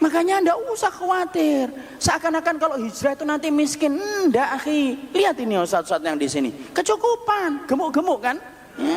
Makanya ndak usah khawatir. Seakan-akan kalau hijrah itu nanti miskin. Ndak, akhi. Lihat ini ustaz-ustaz yang di sini. Kecukupan, gemuk-gemuk kan? Ya.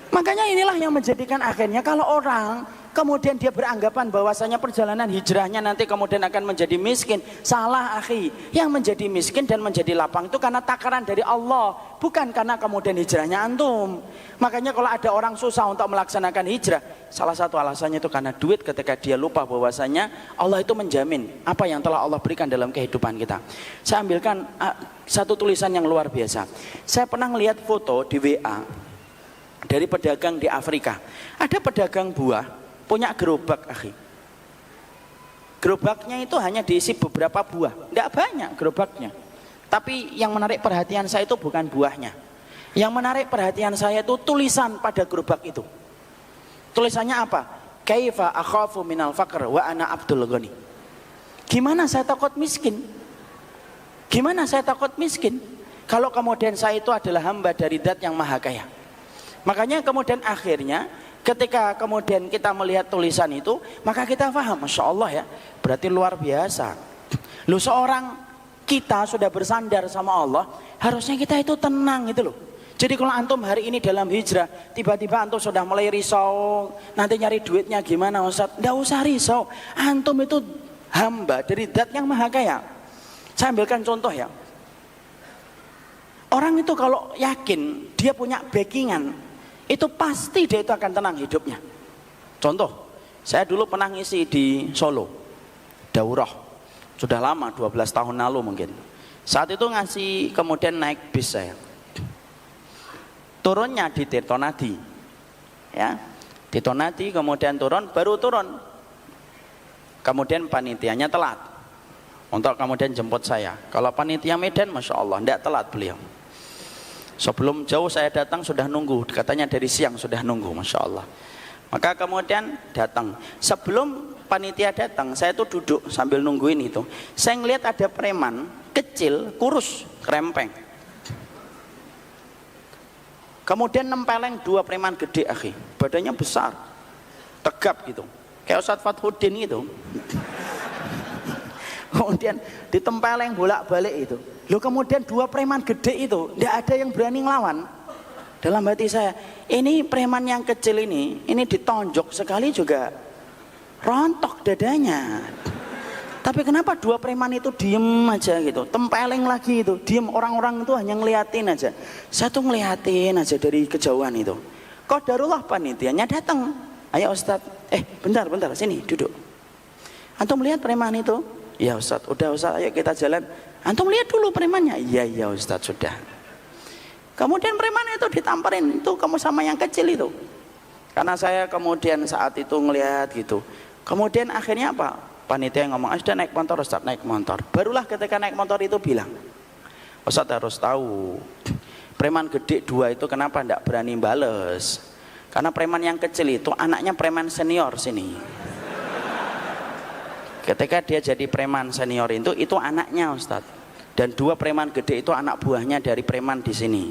Makanya inilah yang menjadikan akhirnya kalau orang kemudian dia beranggapan bahwasanya perjalanan hijrahnya nanti kemudian akan menjadi miskin. Salah, akhi. Yang menjadi miskin dan menjadi lapang itu karena takaran dari Allah, bukan karena kemudian hijrahnya antum. Makanya kalau ada orang susah untuk melaksanakan hijrah, salah satu alasannya itu karena duit, ketika dia lupa bahwasanya Allah itu menjamin apa yang telah Allah berikan dalam kehidupan kita. Saya ambilkan satu tulisan yang luar biasa. Saya pernah melihat foto di WA dari pedagang di Afrika. Ada pedagang buah punya gerobak, akhi. Gerobaknya itu hanya diisi beberapa buah, tidak banyak gerobaknya. Tapi yang menarik perhatian saya itu bukan buahnya. Yang menarik perhatian saya itu tulisan pada gerobak itu. Tulisannya apa? Kaifa akhafu minal faqr wa ana abdul ghani. Gimana saya takut miskin? Gimana saya takut miskin? Kalau kemudian saya itu adalah hamba dari Zat yang Maha Kaya. Makanya kemudian akhirnya ketika kemudian kita melihat tulisan itu, maka kita paham, Masya Allah ya, berarti luar biasa. Loh, seorang kita sudah bersandar sama Allah, harusnya kita itu tenang gitu loh. Jadi kalau antum hari ini dalam hijrah, tiba-tiba antum sudah mulai risau, nanti nyari duitnya gimana Ustaz? Nggak usah risau, antum itu hamba dari Zat yang Maha Kaya. Saya ambilkan contoh ya. Orang itu kalau yakin dia punya backingan, itu pasti dia itu akan tenang hidupnya. Contoh, saya dulu pernah ngisi di Solo, daurah, sudah lama, 12 tahun lalu mungkin. Saat itu ngasih, kemudian naik bis saya, turunnya di Tirtonadi, ya, Tirtonadi, kemudian baru turun, kemudian panitianya telat untuk kemudian jemput saya. Kalau panitia Medan, Masya Allah, tidak telat beliau. Sebelum jauh saya datang sudah nunggu, katanya dari siang sudah nunggu, Masya Allah. Maka kemudian datang. Sebelum panitia datang, saya tuh duduk sambil nungguin itu. Saya ngelihat ada preman kecil, kurus, kerempeng. Kemudian nempeleng dua preman gede, akhi. Badannya besar, tegap gitu, kayak Ustadz Fathuddin gitu. Kemudian ditempeleng bolak-balik itu. Loh, kemudian dua preman gede itu, tidak ada yang berani ngelawan. Dalam hati saya, ini preman yang kecil ini ditonjok sekali juga rontok dadanya. Tapi kenapa dua preman itu diem aja gitu, tempeleng lagi itu, diem, orang-orang itu hanya ngeliatin aja. Saya tuh ngeliatin aja dari kejauhan itu. Qadarullah panitianya datang. Ayo Ustadz, bentar, sini duduk. Antum lihat preman itu? Ya Ustadz, udah Ustadz, ayo kita jalan. Antum lihat dulu premannya. Iya Ustadz, sudah. Kemudian preman itu ditamparin, itu kamu sama yang kecil itu. Karena saya kemudian saat itu ngelihat gitu. Kemudian akhirnya apa? Panitia yang ngomong, sudah naik motor Ustadz, naik motor. Barulah ketika naik motor itu bilang, Ustadz harus tahu, preman gede dua itu kenapa tidak berani bales? Karena preman yang kecil itu anaknya preman senior sini. Ketika dia jadi preman senior itu anaknya Ustadz. Dan dua preman gede itu anak buahnya dari preman di sini.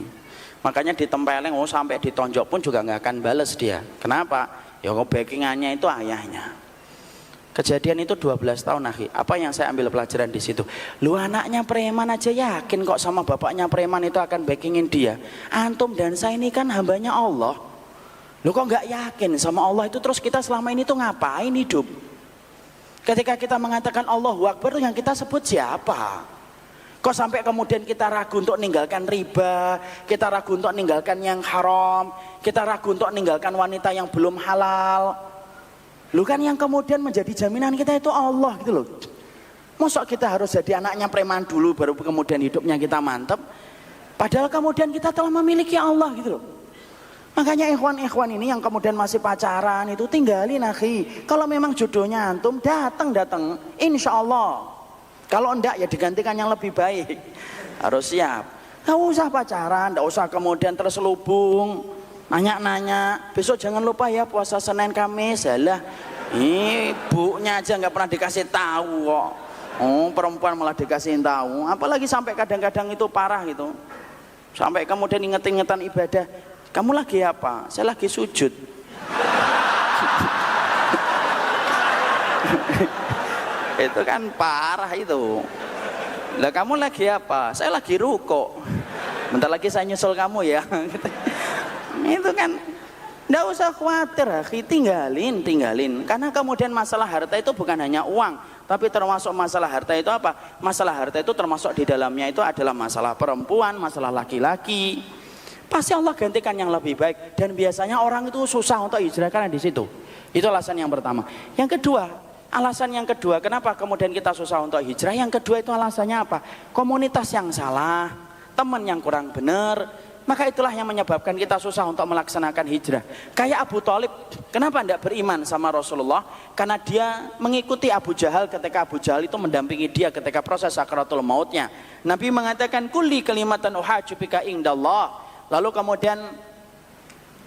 Makanya ditempeleng, sampai ditonjok pun juga nggak akan bales dia. Kenapa? Ya kok backingannya itu ayahnya. Kejadian itu 12 tahun, akhi. Apa yang saya ambil pelajaran di situ? Lu anaknya preman aja yakin kok sama bapaknya preman itu akan backingin dia. Antum dan saya ini kan hambanya Allah. Lu kok nggak yakin sama Allah itu, terus kita selama ini tuh ngapain hidup? Ketika kita mengatakan Allahu Akbar, yang kita sebut siapa? Kok sampai kemudian kita ragu untuk meninggalkan riba, kita ragu untuk meninggalkan yang haram, kita ragu untuk meninggalkan wanita yang belum halal. Lu kan yang kemudian menjadi jaminan kita itu Allah gitu loh. Masa kita harus jadi anaknya preman dulu baru kemudian hidupnya kita mantap? Padahal kemudian kita telah memiliki Allah gitu loh. Makanya ikhwan-ikhwan ini yang kemudian masih pacaran itu tinggalin, akhi. Kalau memang jodohnya antum, datang, insya Allah. Kalau enggak ya digantikan yang lebih baik. Harus siap. Nggak usah pacaran, nggak usah kemudian terselubung, nanya-nanya. Besok jangan lupa ya puasa Senin Kamis. Alah, ibunya aja nggak pernah dikasih tahu kok. Oh, perempuan malah dikasih tahu. Apalagi sampai kadang-kadang itu parah gitu. Sampai kemudian inget-ingetan ibadah. Kamu lagi apa? Saya lagi sujud. Itu kan parah itu. Lah kamu lagi apa? Saya lagi ruko. Bentar lagi saya nyusul kamu ya. Itu kan nggak usah khawatir, akhi, tinggalin. Karena kemudian masalah harta itu bukan hanya uang, tapi termasuk masalah harta itu apa? Masalah harta itu termasuk di dalamnya itu adalah masalah perempuan, masalah laki-laki. Pasti Allah gantikan yang lebih baik. Dan biasanya orang itu susah untuk hijrah karena di situ. Itu alasan yang pertama. Alasan yang kedua, kenapa kemudian kita susah untuk hijrah? Yang kedua itu alasannya apa? Komunitas yang salah, teman yang kurang benar. Maka itulah yang menyebabkan kita susah untuk melaksanakan hijrah. Kayak Abu Thalib, kenapa tidak beriman sama Rasulullah? Karena dia mengikuti Abu Jahal ketika Abu Jahal itu mendampingi dia ketika proses sakaratul mautnya. Nabi mengatakan, kulli kalimatan uhaju bika indallah. Lalu kemudian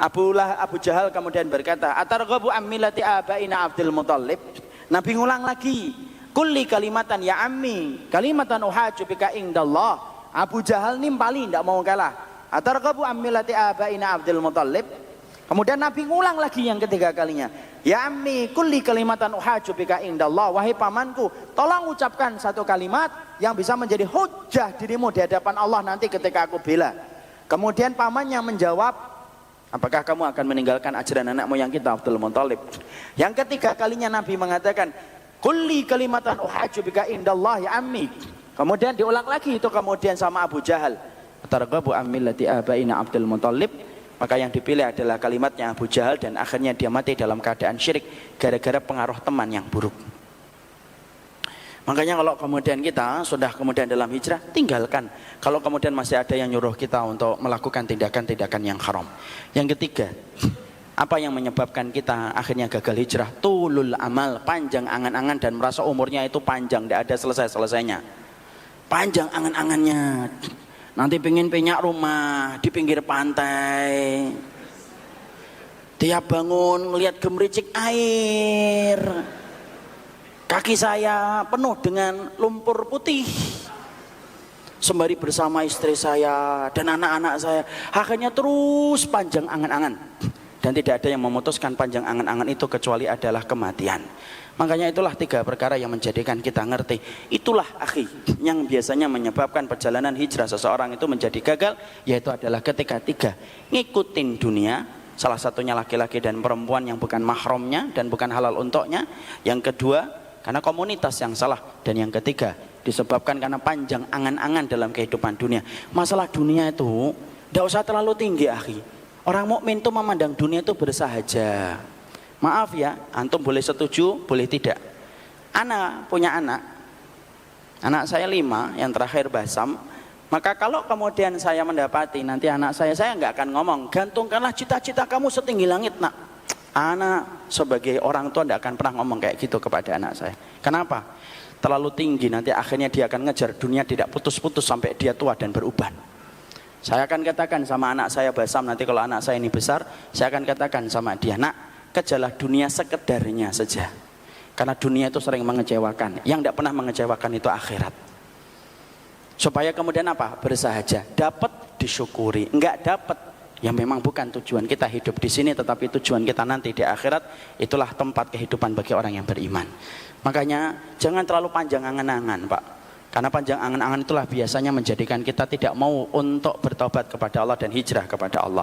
Abu Jahal kemudian berkata, atarghabu ammilati abaina Abdul Muthalib. Nabi ngulang lagi, kulli kalimatan ya ammi, kalimatan uhaju bika indallah. Abu Jahal nimpali, tidak mau kalah. Atarghabu ammilati abaina Abdul Muthalib. Kemudian Nabi ngulang lagi yang ketiga kalinya, ya ammi kulli kalimatan uhaju bika indallah. Wahai pamanku, tolong ucapkan satu kalimat yang bisa menjadi hujjah dirimu di hadapan Allah nanti ketika aku bela. Kemudian pamannya menjawab, apakah kamu akan meninggalkan ajaran anak moyang kita Abdul Muthalib? Yang ketiga kalinya Nabi mengatakan, kulli kalimatan uhaju bika indallah ya ammi. Kemudian diulang lagi itu kemudian sama Abu Jahal, targhabu ammillati abaina Abdul Muthalib. Maka yang dipilih adalah kalimatnya Abu Jahal, dan akhirnya dia mati dalam keadaan syirik gara-gara pengaruh teman yang buruk. Makanya kalau kemudian kita sudah kemudian dalam hijrah, tinggalkan. Kalau kemudian masih ada yang nyuruh kita untuk melakukan tindakan-tindakan yang haram. Yang ketiga, apa yang menyebabkan kita akhirnya gagal hijrah? Tulul amal, panjang angan-angan dan merasa umurnya itu panjang, tidak ada selesai-selesainya. Panjang angan-angannya. Nanti pengen punya rumah di pinggir pantai. Tiap bangun ngelihat gemericik air. Kaki saya penuh dengan lumpur putih. Sembari bersama istri saya dan anak-anak saya. Akhirnya terus panjang angan-angan. Dan tidak ada yang memutuskan panjang angan-angan itu kecuali adalah kematian. Makanya itulah tiga perkara yang menjadikan kita ngerti. Itulah akhi yang biasanya menyebabkan perjalanan hijrah seseorang itu menjadi gagal. Yaitu adalah ketika tiga, ngikutin dunia. Salah satunya laki-laki dan perempuan yang bukan mahramnya dan bukan halal untuknya. Yang kedua, karena komunitas yang salah. Dan yang ketiga, disebabkan karena panjang angan-angan dalam kehidupan dunia. Masalah dunia itu tidak usah terlalu tinggi akhi. Orang mukmin itu memandang dunia itu bersahaja. Maaf ya, antum boleh setuju, boleh tidak. Ana punya anak saya 5, yang terakhir Basam. Maka kalau kemudian saya mendapati nanti anak saya nggak akan ngomong, gantungkanlah cita-cita kamu setinggi langit nak. Ana sebagai orang tua tidak akan pernah ngomong kayak gitu kepada anak saya. Kenapa? Terlalu tinggi, nanti akhirnya dia akan ngejar dunia tidak putus-putus sampai dia tua dan beruban. Saya akan katakan sama anak saya Basam, nanti kalau anak saya ini besar, saya akan katakan sama dia, nak, kejarlah dunia sekedarnya saja. Karena dunia itu sering mengecewakan. Yang tidak pernah mengecewakan itu akhirat. Supaya kemudian apa? Bersahaja. Dapat disyukuri. Enggak dapat, yang memang bukan tujuan kita hidup di sini, tetapi tujuan kita nanti di akhirat. Itulah tempat kehidupan bagi orang yang beriman. Makanya jangan terlalu panjang angan-angan, Pak. Karena panjang angan-angan itulah biasanya menjadikan kita tidak mau untuk bertobat kepada Allah dan hijrah kepada Allah.